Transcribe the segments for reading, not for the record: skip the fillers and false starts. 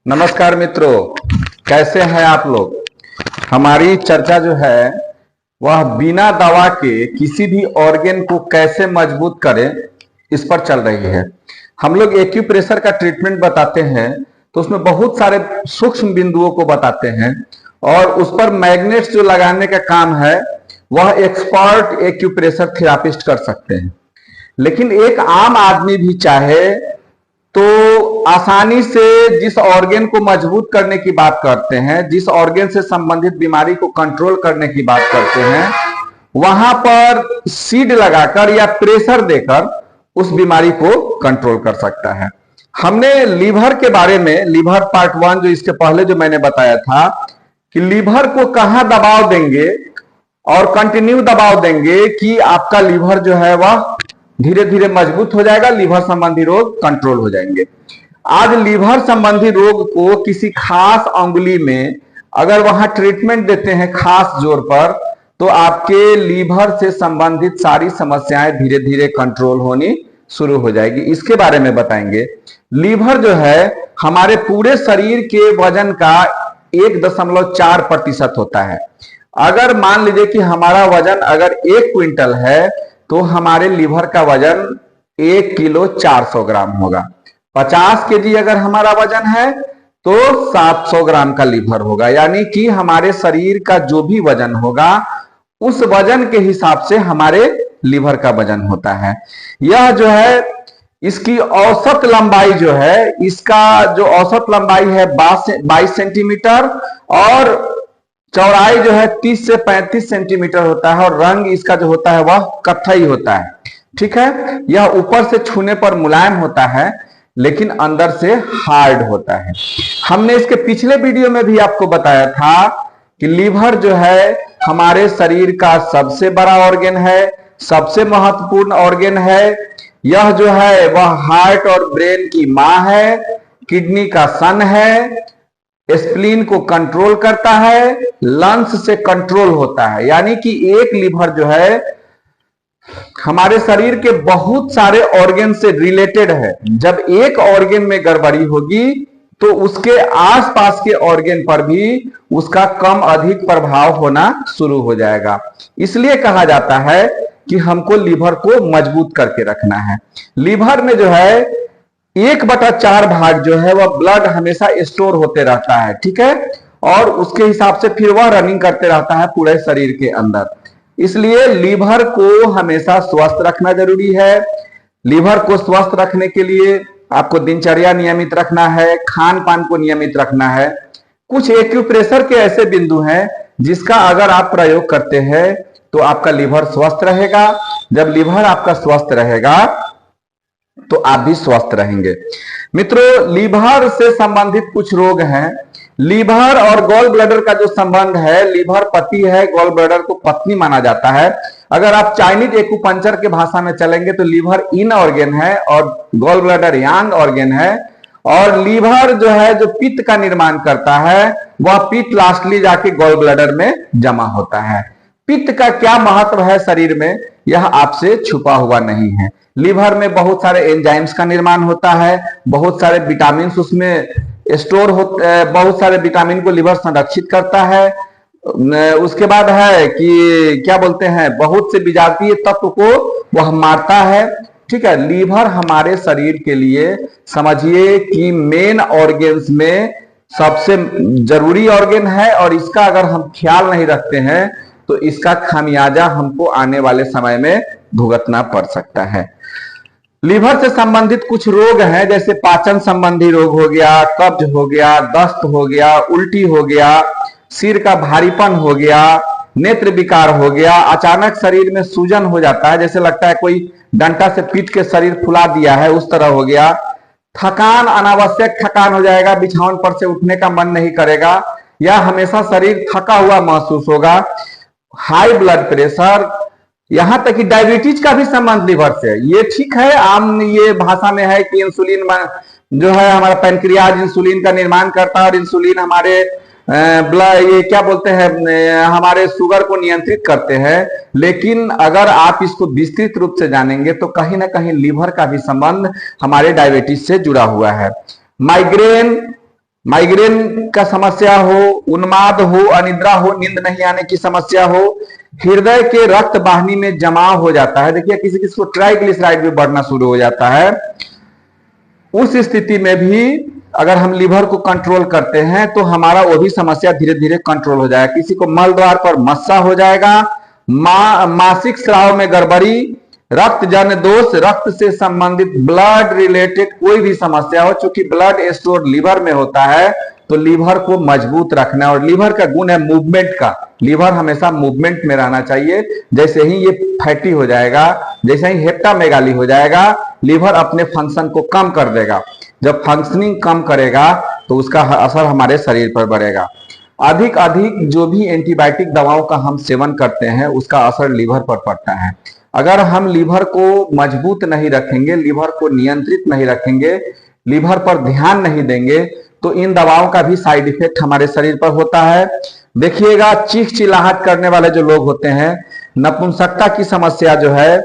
नमस्कार मित्रों, कैसे हैं आप लोग। हमारी चर्चा जो है वह बिना दवा के किसी भी ऑर्गन को कैसे मजबूत करें इस पर चल रही है। हम लोग एक्यूप्रेशर का ट्रीटमेंट बताते हैं तो उसमें बहुत सारे सूक्ष्म बिंदुओं को बताते हैं और उस पर मैग्नेट्स जो लगाने का काम है वह एक्सपर्ट एक्यूप्रेशर थेरापिस्ट कर सकते हैं। लेकिन एक आम आदमी भी चाहे तो आसानी से जिस ऑर्गन को मजबूत करने की बात करते हैं, जिस ऑर्गन से संबंधित बीमारी को कंट्रोल करने की बात करते हैं, वहां पर सीड लगाकर या प्रेशर देकर उस बीमारी को कंट्रोल कर सकता है। हमने लीवर के बारे में, लीवर पार्ट 1 जो इसके पहले जो मैंने बताया था कि लीवर को कहां दबाव देंगे और कंटिन्यू दबाव देंगे कि आपका लीवर जो है वह धीरे धीरे मजबूत हो जाएगा, लीवर संबंधी रोग कंट्रोल हो जाएंगे। आज लीवर संबंधी रोग को किसी खास अंगुली में अगर वहां ट्रीटमेंट देते हैं खास जोर पर, तो आपके लीवर से संबंधित सारी समस्याएं धीरे धीरे कंट्रोल होनी शुरू हो जाएगी। इसके बारे में बताएंगे। लीवर जो है हमारे पूरे शरीर के वजन का 1.4% होता है। अगर मान लीजिए कि हमारा वजन अगर 1 क्विंटल है तो हमारे लीवर का वजन 1 किलो 400 ग्राम होगा। 50 केजी अगर हमारा वजन है तो 700 ग्राम का लीवर होगा। यानी कि हमारे शरीर का जो भी वजन होगा उस वजन के हिसाब से हमारे लीवर का वजन होता है। यह जो है इसकी औसत लंबाई जो है, इसका जो औसत लंबाई है 22 सेंटीमीटर और चौड़ाई जो है 30 से 35 सेंटीमीटर होता है और रंग इसका जो होता है वह कत्थई होता है। ठीक है, यह ऊपर से छूने पर मुलायम होता है लेकिन अंदर से हार्ड होता है। हमने इसके पिछले वीडियो में भी आपको बताया था कि लीवर जो है हमारे शरीर का सबसे बड़ा ऑर्गन है, सबसे महत्वपूर्ण ऑर्गन है। यह जो है वह हार्ट और ब्रेन की मां है, किडनी का सन है, स्प्लीन को कंट्रोल करता है, लंग्स से कंट्रोल होता है। यानी कि एक लीवर जो है हमारे शरीर के बहुत सारे ऑर्गन से रिलेटेड है। जब एक ऑर्गन में गड़बड़ी होगी तो उसके आसपास के ऑर्गन पर भी उसका कम अधिक प्रभाव होना शुरू हो जाएगा। इसलिए कहा जाता है कि हमको लीवर को मजबूत करके रखना है। लीवर में जो है 1/4 भाग जो है वह ब्लड हमेशा स्टोर होते रहता है। ठीक है, और उसके हिसाब से फिर वह रनिंग करते रहता है पूरे शरीर के अंदर। इसलिए लीवर को हमेशा स्वस्थ रखना जरूरी है। लीवर को स्वस्थ रखने के लिए आपको दिनचर्या नियमित रखना है, खान पान को नियमित रखना है। कुछ एक्यूप्रेशर के ऐसे बिंदु हैं जिसका अगर आप प्रयोग करते हैं तो आपका लीवर स्वस्थ रहेगा। जब लीवर आपका स्वस्थ रहेगा तो आप भी स्वस्थ रहेंगे। मित्रों, लीवर से संबंधित कुछ रोग हैं। लीवर और गॉल ब्लैडर का जो संबंध है, लीवर पति है, गॉल ब्लैडर को पत्नी माना जाता है। अगर आप चाइनीज एक्यूपंक्चर के भाषा में चलेंगे तो लीवर इन ऑर्गन है और गॉल ब्लैडर यांग ऑर्गन है। और लीवर जो है जो पित्त का निर्माण करता है वह पित्त लास्टली जाके गॉल ब्लैडर में जमा होता है। पित्त का क्या महत्व है शरीर में, यह आपसे छुपा हुआ नहीं है। लीवर में बहुत सारे एंजाइम्स का निर्माण होता है, बहुत सारे विटामिन उसमें स्टोर होते, बहुत सारे विटामिन को लीवर संरक्षित करता है। उसके बाद है कि क्या बोलते हैं, बहुत से विजातीय तत्व को वह मारता है। ठीक है, लीवर हमारे शरीर के लिए समझिए कि मेन ऑर्गन्स में सबसे जरूरी ऑर्गन है और इसका अगर हम ख्याल नहीं रखते हैं तो इसका खामियाजा हमको आने वाले समय में भुगतना पड़ सकता है। लीवर से संबंधित कुछ रोग हैं, जैसे पाचन संबंधी रोग हो गया, कब्ज हो गया, दस्त हो गया, उल्टी हो गया, सिर का भारीपन हो गया, नेत्र विकार हो गया, अचानक शरीर में सूजन हो जाता है, जैसे लगता है कोई डंडा से पीट के शरीर फुला दिया है, उस तरह हो गया। थकान, अनावश्यक थकान हो जाएगा, बिछावन पर से उठने का मन नहीं करेगा या हमेशा शरीर थका हुआ महसूस होगा। हाई ब्लड प्रेशर, यहां तक कि डायबिटीज का भी संबंध लीवर से। ये ठीक है, आम ये भाषा में है कि इंसुलिन जो है हमारा पैनक्रियाज इंसुलिन का निर्माण करता है और इंसुलिन हमारे ये क्या बोलते हैं हमारे शुगर को नियंत्रित करते हैं। लेकिन अगर आप इसको विस्तृत रूप से जानेंगे तो कहीं ना कहीं लीवर का भी संबंध हमारे डायबिटीज से जुड़ा हुआ है। माइग्रेन, माइग्रेन का समस्या हो, उन्माद हो, अनिद्रा हो, नींद नहीं आने की समस्या हो, हृदय के रक्त वाहिनी में जमाव हो जाता है, देखिए किसी किसी को ट्राइग्लिसराइड भी बढ़ना शुरू हो जाता है, उस स्थिति में भी अगर हम लीवर को कंट्रोल करते हैं तो हमारा वो भी समस्या धीरे धीरे कंट्रोल हो जाएगा। किसी को मल द्वार पर मस्सा हो जाएगा, मासिक स्राव में गड़बड़ी, रक्त जन दोष, रक्त से संबंधित ब्लड रिलेटेड कोई भी समस्या हो, चूंकि ब्लड स्टोर लीवर में होता है तो लीवर को मजबूत रखना, और लीवर का गुण है मूवमेंट का, लीवर हमेशा मूवमेंट में रहना चाहिए। जैसे ही ये फैटी हो जाएगा, जैसे ही हेप्टामेगाली हो जाएगा, लीवर अपने फंक्शन को कम कर देगा, जब फंक्शनिंग कम करेगा तो उसका असर हमारे शरीर पर बढ़ेगा। अधिक अधिक जो भी एंटीबायोटिक दवाओं का हम सेवन करते हैं उसका असर लीवर पर पड़ता है। अगर हम लीवर को मजबूत नहीं रखेंगे, लीवर को नियंत्रित नहीं रखेंगे, लीवर पर ध्यान नहीं देंगे तो इन दवाओं का भी साइड इफेक्ट हमारे शरीर पर होता है। देखिएगा चीख चिल्लाहट करने वाले जो लोग होते हैं, नपुंसकता की समस्या जो है,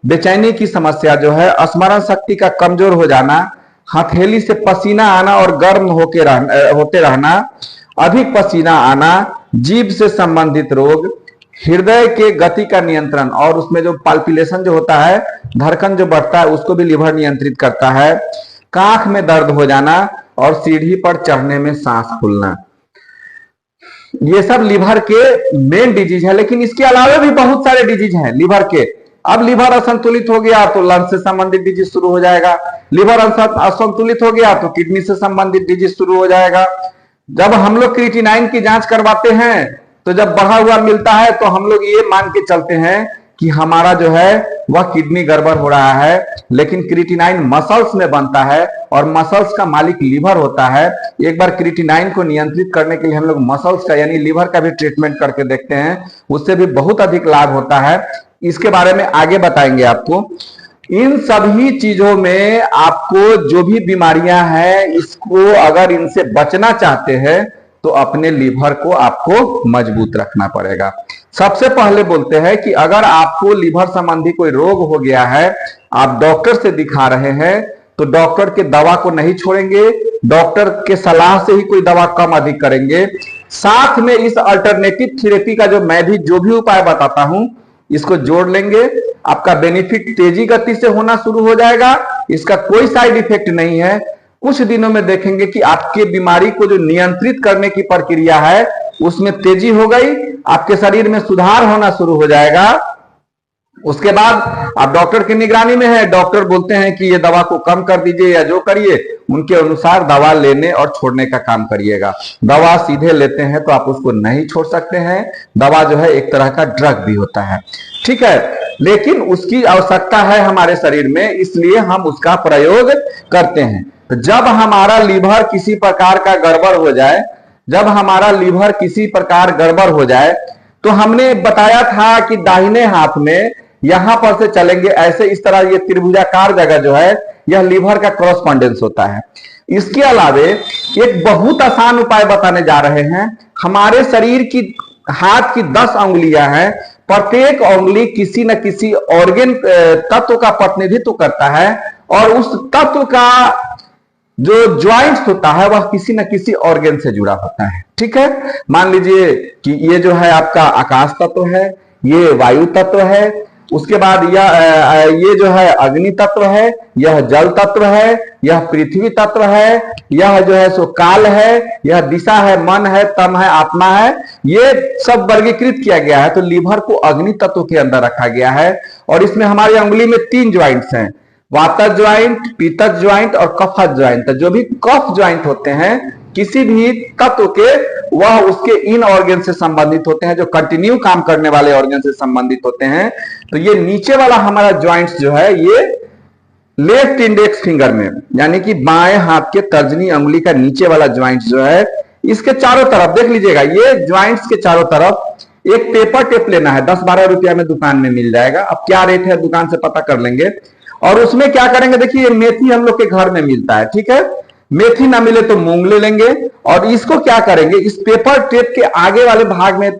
बेचैनी की समस्या जो है, स्मरण शक्ति का कमजोर हो जाना, हथेली से पसीना आना और गर्म होते रहना, अधिक पसीना आना, जीभ से संबंधित रोग, हृदय के गति का नियंत्रण, और उसमें जो पाल्पिलेशन जो होता है, धड़कन जो बढ़ता है, उसको भी लीवर नियंत्रित करता है, कांख में दर्द हो जाना और सीढ़ी पर चढ़ने में सांस फूलना, ये सब लीवर के मेन डिजीज है। लेकिन इसके अलावा भी बहुत सारे डिजीज हैं लीवर के। अब लीवर असंतुलित हो गया तो लंग्स से संबंधित डिजीज शुरू हो जाएगा, लीवर असंतुलित हो गया तो किडनी से संबंधित डिजीज शुरू हो जाएगा। जब हम लोग क्रिएटिनाइन की जांच करवाते हैं तो जब बढ़ा हुआ मिलता है तो हम लोग ये मान के चलते हैं कि हमारा जो है वह किडनी गड़बड़ हो रहा है, लेकिन क्रिएटिनाइन मसल्स में बनता है और मसल्स का मालिक लीवर होता है। एक बार क्रिएटिनाइन को नियंत्रित करने के लिए हम लोग मसल्स का यानी लीवर का भी ट्रीटमेंट करके देखते हैं, उससे भी बहुत अधिक लाभ होता है। इसके बारे में आगे बताएंगे आपको। इन सभी चीजों में आपको जो भी बीमारियां हैं, इसको अगर इनसे बचना चाहते हैं तो अपने लीवर को आपको मजबूत रखना पड़ेगा। सबसे पहले बोलते हैं कि अगर आपको लीवर संबंधी कोई रोग हो गया है, आप डॉक्टर से दिखा रहे हैं, तो डॉक्टर के दवा को नहीं छोड़ेंगे, डॉक्टर के सलाह से ही कोई दवा कम अधिक करेंगे। साथ में इस अल्टरनेटिव थेरेपी का जो भी उपाय बताता हूं, इसको जोड़ लेंगे, आपका बेनिफिट तेजी गति से होना शुरू हो जाएगा। इसका कोई साइड इफेक्ट नहीं है। कुछ दिनों में देखेंगे कि आपके बीमारी को जो नियंत्रित करने की प्रक्रिया है उसमें तेजी हो गई, आपके शरीर में सुधार होना शुरू हो जाएगा। उसके बाद आप डॉक्टर की निगरानी में है, डॉक्टर बोलते हैं कि ये दवा को कम कर दीजिए या जो करिए, उनके अनुसार दवा लेने और छोड़ने का काम करिएगा। दवा सीधे लेते हैं तो आप उसको नहीं छोड़ सकते हैं, दवा जो है एक तरह का ड्रग भी होता है, ठीक है, लेकिन उसकी आवश्यकता है हमारे शरीर में, इसलिए हम उसका प्रयोग करते हैं। तो जब हमारा लीवर किसी प्रकार का गड़बड़ हो जाए, जब हमारा लीवर किसी प्रकार गड़बड़ हो जाए, तो हमने बताया था कि दाहिने हाथ में यहां पर से चलेंगे ऐसे, इस तरह ये त्रिभुजाकार जगह जो है यह लीवर का क्रॉसपोंडेंस होता है। इसके अलावे एक बहुत आसान उपाय बताने जा रहे हैं। हमारे शरीर की हाथ की 10 उंगलियां हैं, प्रत्येक उंगली किसी न किसी ऑर्गन तत्व का प्रतिनिधित्व करता है, और उस तत्व का जो ज्वाइंट्स होता है वह किसी न किसी ऑर्गन से जुड़ा होता है, ठीक है। मान लीजिए कि ये जो है आपका आकाश तत्व है, ये वायु तत्व है, उसके बाद ये जो है अग्नि तत्व है, यह जल तत्व है, यह पृथ्वी तत्व है, यह जो है सो काल है, यह दिशा है, मन है, तम है, आत्मा है, ये सब वर्गीकृत किया गया है। तो लीवर को अग्नि तत्व के अंदर रखा गया है, और इसमें हमारी उंगली में 3 ज्वाइंट्स हैं, वातज ज्वाइंट, पीतज ज्वाइंट और कफज ज्वाइंट। जो भी कफ ज्वाइंट होते हैं किसी भी तत्व के, वह उसके इन ऑर्गन से संबंधित होते हैं, जो कंटिन्यू काम करने वाले ऑर्गन से संबंधित होते हैं। तो ये नीचे वाला हमारा ज्वाइंट्स जो है, ये लेफ्ट इंडेक्स फिंगर में, यानी कि बाएं हाथ के तर्जनी उंगली का नीचे वाला ज्वाइंट्स जो है, इसके चारों तरफ देख लीजिएगा, ये ज्वाइंट्स के चारों तरफ एक पेपर टेप लेना है, 10-12 रुपया में दुकान में मिल जाएगा। अब क्या रेट है दुकान से पता कर लेंगे, और उसमें क्या करेंगे, देखिए मेथी हम लोग के घर में मिलता है, ठीक है, मेथी ना मिले तो मूंग ले लेंगे, और इसको क्या करेंगे, इस पेपर टेप के आगे वाले भाग में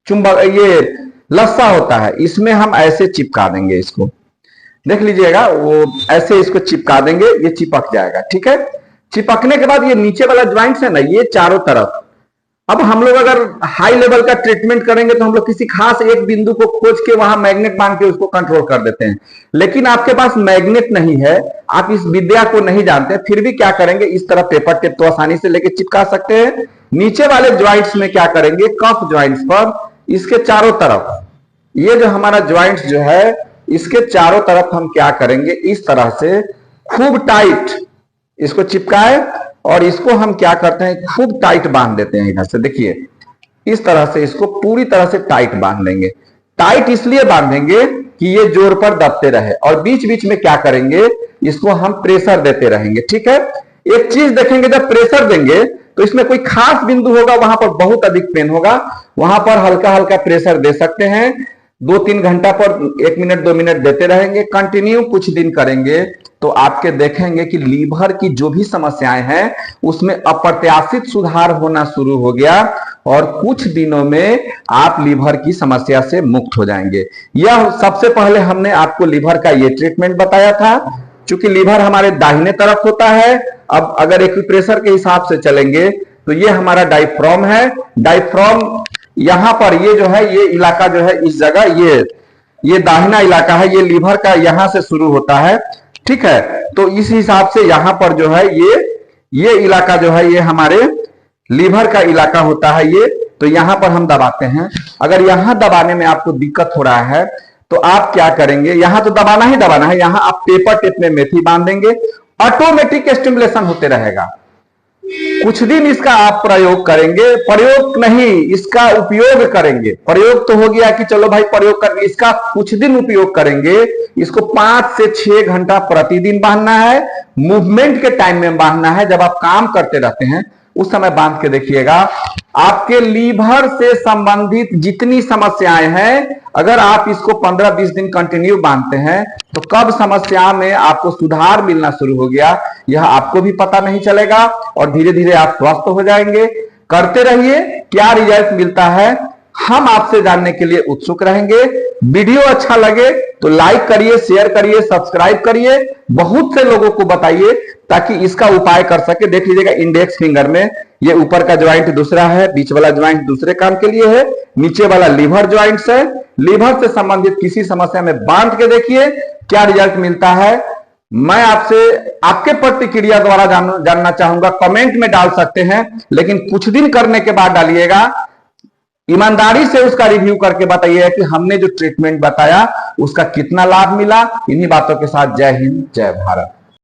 चुंबक ये लस्सा होता है, इसमें हम ऐसे चिपका देंगे, इसको देख लीजिएगा, वो ऐसे इसको चिपका देंगे, ये चिपक जाएगा, ठीक है। चिपकने के बाद ये नीचे वाला ज्वाइंट्स है ना, ये चारों तरफ, अब हम लोग अगर हाई लेवल का ट्रीटमेंट करेंगे तो हम लोग किसी खास एक बिंदु को खोज के वहां मैग्नेट बांध के उसको कंट्रोल कर देते हैं। लेकिन आपके पास मैग्नेट नहीं है, आप इस विद्या को नहीं जानते, फिर भी क्या करेंगे, इस तरह पेपर टेप तो आसानी से लेके चिपका सकते हैं। नीचे वाले ज्वाइंट्स में क्या करेंगे, कफ ज्वाइंट्स पर इसके चारों तरफ, ये जो हमारा ज्वाइंट्स जो है इसके चारों तरफ हम क्या करेंगे, इस तरह से खूब टाइट इसको चिपकाए और इसको हम क्या करते हैं, खूब टाइट बांध देते हैं। इधर से देखिए, इस तरह से इसको पूरी तरह से टाइट बांध लेंगे। टाइट इसलिए बांधेंगे कि ये जोर पर दबते रहे, और बीच बीच में क्या करेंगे, इसको हम प्रेशर देते रहेंगे। ठीक है, एक चीज देखेंगे, जब प्रेशर देंगे तो इसमें कोई खास बिंदु होगा, वहां पर बहुत अधिक पेन होगा, वहां पर हल्का हल्का प्रेशर दे सकते हैं। 2-3 घंटा पर 1 मिनट 2 मिनट देते रहेंगे, कंटिन्यू कुछ दिन करेंगे तो आपके देखेंगे कि लीवर की जो भी समस्याएं हैं उसमें अप्रत्याशित सुधार होना शुरू हो गया, और कुछ दिनों में आप लीवर की समस्या से मुक्त हो जाएंगे। यह सबसे पहले हमने आपको लीवर का ये ट्रीटमेंट बताया था। चूंकि लीवर हमारे दाहिने तरफ होता है, अब अगर एक्यूप्रेशर के हिसाब से चलेंगे तो ये हमारा डायफ्राम है। डायफ्राम यहां पर ये जो है, ये इलाका जो है, इस जगह ये दाहिना इलाका है, ये लीवर का यहां से शुरू होता है। ठीक है, तो इस हिसाब से यहां पर जो है ये इलाका जो है, ये हमारे लीवर का इलाका होता है ये। तो यहां पर हम दबाते हैं। अगर यहां दबाने में आपको दिक्कत हो रहा है तो आप क्या करेंगे, यहां तो दबाना ही दबाना है, यहां आप पेपर टेप में मेथी बांध देंगे, ऑटोमेटिक स्टिमुलेशन होते रहेगा। कुछ दिन इसका आप प्रयोग करेंगे, प्रयोग नहीं, इसका उपयोग करेंगे। प्रयोग तो हो गया कि चलो भाई प्रयोग कर, इसका कुछ दिन उपयोग करेंगे। इसको 5 से 6 घंटा प्रतिदिन बांधना है, मूवमेंट के टाइम में बांधना है। जब आप काम करते रहते हैं उस समय बांध के देखिएगा, आपके लीवर से संबंधित जितनी समस्याएं हैं, अगर आप इसको 15-20 दिन कंटिन्यू बांधते हैं तो कब समस्या में आपको सुधार मिलना शुरू हो गया यह आपको भी पता नहीं चलेगा, और धीरे धीरे आप स्वस्थ हो जाएंगे। करते रहिए, क्या रिजल्ट मिलता है हम आपसे जानने के लिए उत्सुक रहेंगे। वीडियो अच्छा लगे तो लाइक करिए, शेयर करिए, सब्सक्राइब करिए, बहुत से लोगों को बताइए ताकि इसका उपाय कर सके। देख लीजिएगा, इंडेक्स फिंगर में ये ऊपर का ज्वाइंट दूसरा है, बीच वाला ज्वाइंट दूसरे काम के लिए है, नीचे वाला लीवर ज्वाइंट्स है। लीवर से संबंधित किसी समस्या में बांध के देखिए क्या रिजल्ट मिलता है। मैं आपसे आपके प्रतिक्रिया द्वारा जानना चाहूंगा, कमेंट में डाल सकते हैं, लेकिन कुछ दिन करने के बाद डालिएगा, ईमानदारी से उसका रिव्यू करके बताइए कि हमने जो ट्रीटमेंट बताया उसका कितना लाभ मिला। इन्हीं बातों के साथ जय हिंद, जय भारत।